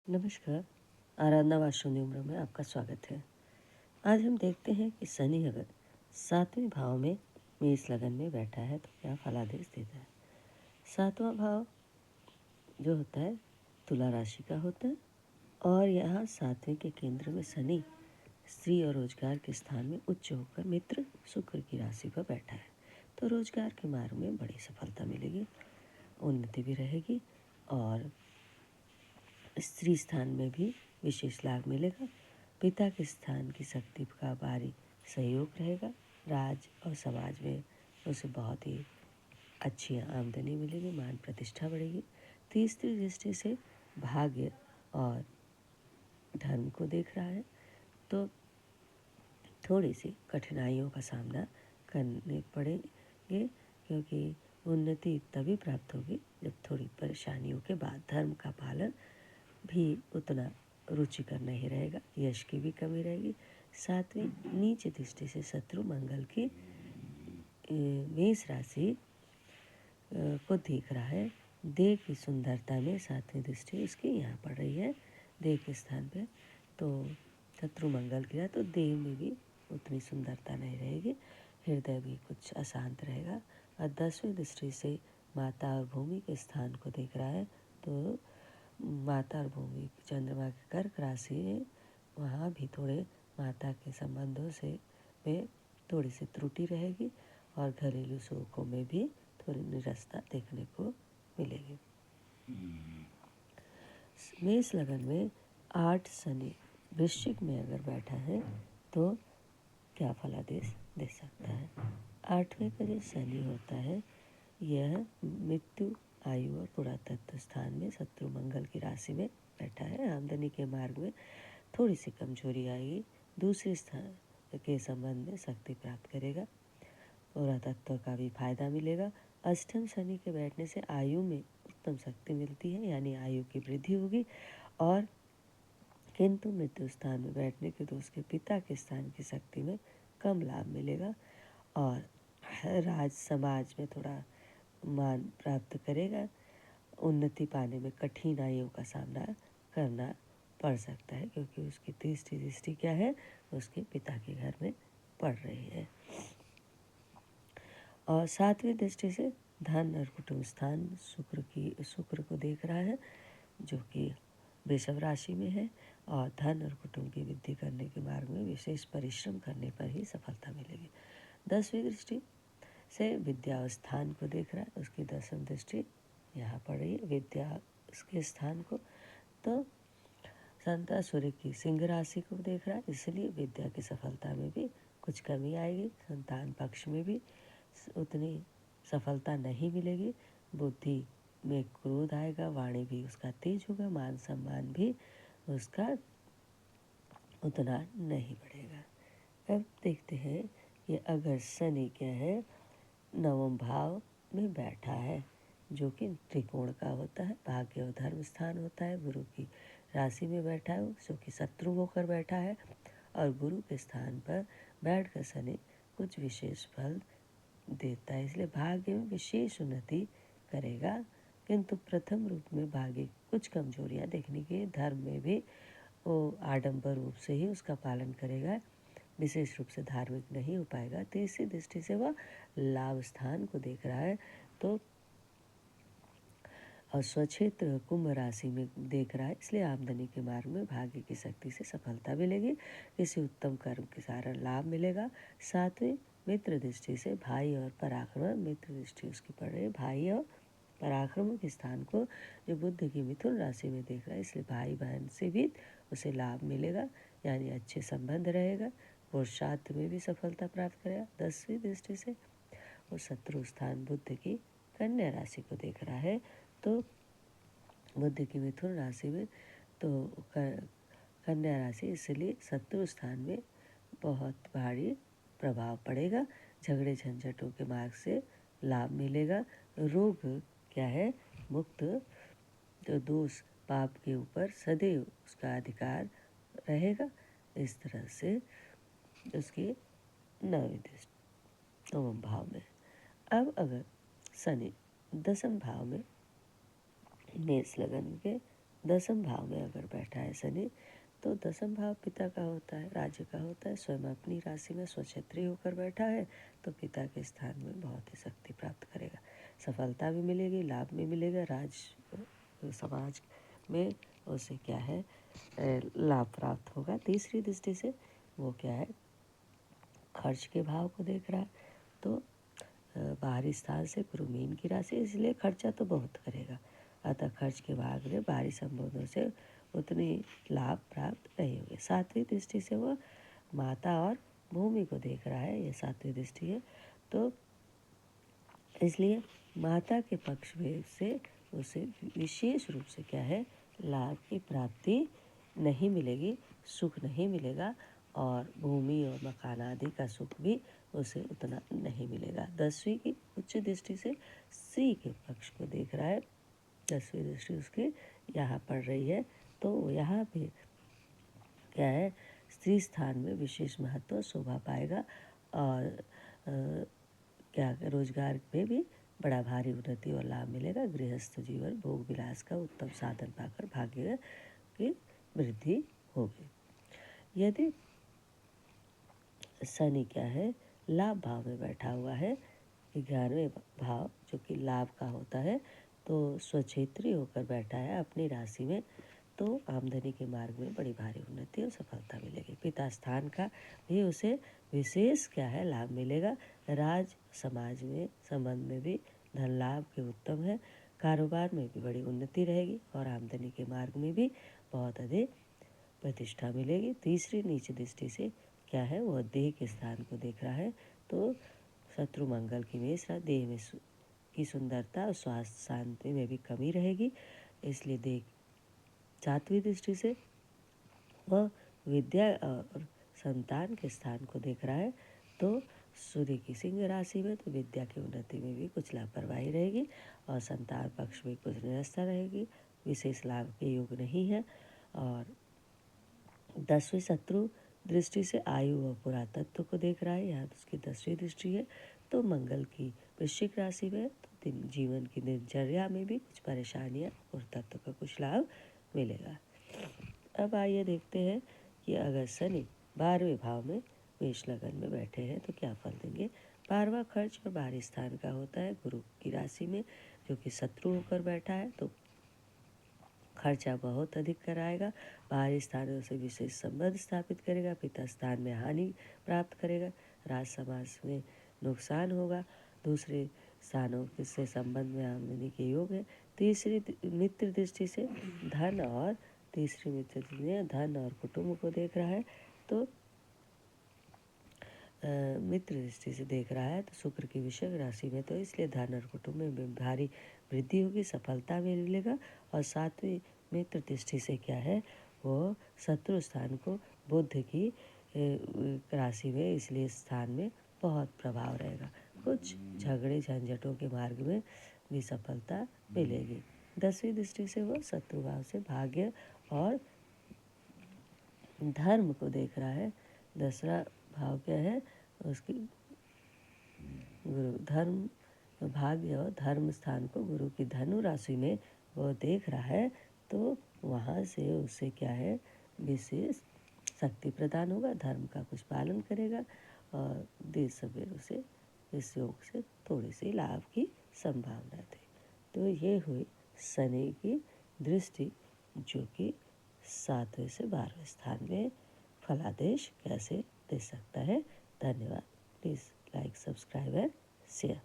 नमस्कार। आराधना वास्तु उम्र में आपका स्वागत है। आज हम देखते हैं कि शनि अगर 7वें भाव में मेष लगन में बैठा है तो क्या फलादेश देता है। 7वां भाव जो होता है तुला राशि का होता है और यहाँ 7वें के केंद्र में शनि स्त्री और रोजगार के स्थान में उच्च होकर मित्र शुक्र की राशि पर बैठा है, तो रोजगार के मार्ग में बड़ी सफलता मिलेगी, उन्नति भी रहेगी और स्त्री स्थान में भी विशेष लाभ मिलेगा। पिता के स्थान की शक्ति का भारी सहयोग रहेगा। राज और समाज में उसे बहुत ही अच्छी आमदनी मिलेगी, मान प्रतिष्ठा बढ़ेगी। तीसरी दृष्टि से भाग्य और धर्म को देख रहा है, तो थोड़ी सी कठिनाइयों का सामना करने पड़ेंगे, क्योंकि उन्नति तभी प्राप्त होगी जब थोड़ी परेशानियों के बाद धर्म का पालन भी उतना रुचिकर नहीं रहेगा। यश की भी कमी रहेगी। 7वीं नीच दृष्टि से शत्रु मंगल की मेष राशि को देख रहा है। देह की सुंदरता में 7वीं दृष्टि उसकी यहाँ पड़ रही है, देह के स्थान पे, तो शत्रु मंगल की तो देह में भी उतनी सुंदरता नहीं रहेगी। हृदय भी कुछ अशांत रहेगा। और 10वीं दृष्टि से माता और भूमि के स्थान को देख रहा है, तो माता और भूमि चंद्रमा के कर्क राशि है, वहाँ भी थोड़े माता के संबंधों से में थोड़ी सी त्रुटि रहेगी और घरेलू सुखों में भी थोड़ी निरस्ता देखने को मिलेगी। मेष लगन में 8 शनि वृश्चिक में अगर बैठा है तो क्या फलादेश दे सकता है। 8वें का जो शनि होता है यह मृत्यु, आयु और पुरातत्व स्थान में शत्रु मंगल की राशि में बैठा है। आमदनी के मार्ग में थोड़ी सी कमजोरी आएगी। दूसरे स्थान के संबंध में शक्ति प्राप्त करेगा। पुरातत्व का भी फायदा मिलेगा। अष्टम शनि के बैठने से आयु में उत्तम शक्ति मिलती है, यानी आयु की वृद्धि होगी। और किंतु मृत्यु स्थान में बैठने के तो उसके पिता के स्थान की शक्ति में कम लाभ मिलेगा और राज समाज में थोड़ा मान प्राप्त करेगा। उन्नति पाने में कठिनाइयों का सामना करना पड़ सकता है, क्योंकि उसकी तीसरी दृष्टि क्या है, उसके पिता के घर में पड़ रही है। और 7वीं दृष्टि से धन और कुटुंब स्थान शुक्र को देख रहा है, जो कि वृषभ राशि में है। और धन और कुटुंब की वृद्धि करने के मार्ग में विशेष परिश्रम करने पर ही सफलता मिलेगी। 10वीं दृष्टि से विद्या स्थान को देख रहा है, उसकी 10वीं दृष्टि यहाँ पड़ रही है विद्या उसके स्थान को, तो संता सूर्य की सिंह राशि को देख रहा है, इसलिए विद्या की सफलता में भी कुछ कमी आएगी। संतान पक्ष में भी उतनी सफलता नहीं मिलेगी। बुद्धि में क्रोध आएगा, वाणी भी उसका तेज होगा, मान सम्मान भी उसका उतना नहीं बढ़ेगा। अब देखते हैं कि अगर शनि क्या है 9वें भाव में बैठा है, जो कि त्रिकोण का होता है, भाग्य और धर्म स्थान होता है। गुरु की राशि में बैठा है, जो कि शत्रु होकर बैठा है। और गुरु के स्थान पर बैठकर शनि कुछ विशेष फल देता है, इसलिए भाग्य में विशेष उन्नति करेगा। किंतु प्रथम रूप में भाग्य कुछ कमजोरियां देखने की। धर्म में भी वो आडंबर रूप से ही उसका पालन करेगा, विशेष रूप से धार्मिक नहीं हो पाएगा। तीसरी दृष्टि से वह लाभ स्थान को देख रहा है, तो और स्वक्षेत्र कुंभ राशि में देख रहा है, इसलिए आमदनी के मार्ग में भाग्य की शक्ति से सफलता मिलेगी। किसी उत्तम कर्म के कारण लाभ मिलेगा। 7वीं मित्र दृष्टि से भाई और पराक्रम, मित्र दृष्टि उसकी पड़ रही है भाई और पराक्रम के स्थान को जो बुध की मिथुन राशि में देख रहा है, इसलिए भाई बहन से भी उसे लाभ मिलेगा, यानी अच्छे संबंध रहेगा। पुरुषार्थ में भी सफलता प्राप्त करेगा। 10वीं दृष्टि से वो शत्रु स्थान बुध की कन्या राशि को देख रहा है, तो बुध की मिथुन राशि में तो कन्या राशि, इसलिए शत्रु स्थान में बहुत भारी प्रभाव पड़ेगा। झगड़े झंझटों के मार्ग से लाभ मिलेगा। रोग क्या है मुक्त, तो दोष पाप के ऊपर सदैव उसका अधिकार रहेगा। इस तरह से उसकी 9वें भाव में। अब अगर शनि 10वें भाव में मेष लगन के दसम भाव में अगर बैठा है शनि, तो दसम भाव पिता का होता है, राज्य का होता है। स्वयं अपनी राशि में स्वक्षेत्री होकर बैठा है तो पिता के स्थान में बहुत ही शक्ति प्राप्त करेगा, सफलता भी मिलेगी, लाभ भी मिलेगा, समाज में उसे क्या है लाभ प्राप्त होगा। तीसरी दृष्टि से वो क्या है खर्च के भाव को देख रहा है, तो बाहरी स्थान से गुरु मीन की राशि, इसलिए खर्चा तो बहुत करेगा, अतः खर्च के भाग में बाहरी संबंधों से उतनी लाभ प्राप्त नहीं होगी। सातवीं दृष्टि से वो माता और भूमि को देख रहा है, ये सातवीं दृष्टि है, तो इसलिए माता के पक्ष में से उसे विशेष रूप से क्या है लाभ की प्राप्ति नहीं मिलेगी, सुख नहीं मिलेगा, और भूमि और मकान आदि का सुख भी उसे उतना नहीं मिलेगा। 10वीं की उच्च दृष्टि से स्त्री के पक्ष को देख रहा है, 10वीं दृष्टि उसकी यहाँ पड़ रही है, तो यहाँ पे क्या है स्त्री स्थान में विशेष महत्व शोभा पाएगा, और क्या रोजगार में भी बड़ा भारी उन्नति और लाभ मिलेगा। गृहस्थ जीवन भोग विलास का उत्तम साधन पाकर भाग्य की वृद्धि होगी। यदि शनि क्या है लाभ भाव में बैठा हुआ है, 11वें भाव जो कि लाभ का होता है, तो स्वक्षेत्री होकर बैठा है अपनी राशि में, तो आमदनी के मार्ग में बड़ी भारी उन्नति और सफलता मिलेगी। पिता स्थान का भी उसे विशेष क्या है लाभ मिलेगा। राज समाज में संबंध में भी धन लाभ के उत्तम है, कारोबार में भी बड़ी उन्नति रहेगी और आमदनी के मार्ग में भी बहुत अधिक प्रतिष्ठा मिलेगी। तीसरी नीच दृष्टि से क्या है वह देह के स्थान को देख रहा है, तो शत्रु मंगल की मिश्रा देह में की सुंदरता और स्वास्थ्य शांति में भी कमी रहेगी, इसलिए देह। सातवीं दृष्टि से वह विद्या और संतान के स्थान को देख रहा है, तो सूर्य की सिंह राशि में, तो विद्या की उन्नति में भी कुछ लापरवाही रहेगी और संतान पक्ष में कुछ निरस्ता रहेगी, विशेष लाभ के योग नहीं है। और 10वीं शत्रु दृष्टि से आयु और पुरातत्व को देख रहा है, यहाँ तो उसकी 10वीं दृष्टि है, तो मंगल की वृश्चिक राशि में, तो जीवन की दिनचर्या में भी कुछ परेशानियाँ और तत्व का कुछ लाभ मिलेगा। अब आइए देखते हैं कि अगर शनि 12वें भाव में मेष लगन में बैठे हैं तो क्या फल देंगे। 12वां खर्च और बाहरी स्थान का होता है गुरु की राशि में, जो कि शत्रु होकर बैठा है, तो खर्चा बहुत अधिक कराएगा, बाहरी स्थानों से विशेष संबंध स्थापित करेगा, पिता स्थान में हानि प्राप्त करेगा, राज समाज में नुकसान होगा, दूसरे स्थानों से संबंध में आमदनी के योग है। तीसरी मित्र दृष्टि से धन और तीसरी मित्र दृष्टि धन और कुटुंब को देख रहा है, तो मित्र दृष्टि से देख रहा है, तो शुक्र की विषय राशि में, तो इसलिए धन और कुटुंब में भारी वृद्धि होगी, सफलता मिलेगा। और सातवीं मित्र दृष्टि से क्या है वो शत्रु स्थान को बुध की राशि में, इसलिए स्थान में बहुत प्रभाव रहेगा, कुछ झगड़े झंझटों के मार्ग में भी सफलता मिलेगी। 10वीं दृष्टि से वो शत्रु भाव से भाग्य और धर्म को देख रहा है। 10वां भाव क्या है उसकी गुरु धर्म भाग्य और धर्म स्थान को गुरु की धनु राशि में वो देख रहा है, तो वहाँ से उसे क्या है विशेष शक्ति प्रदान होगा, धर्म का कुछ पालन करेगा और देर सवेर उसे इस योग से थोड़ी सी लाभ की संभावना थी। तो ये हुई शनि की दृष्टि, जो कि 7वें से 12वें स्थान में फलादेश कैसे दे सकता है। धन्यवाद। Please like, subscribe and share.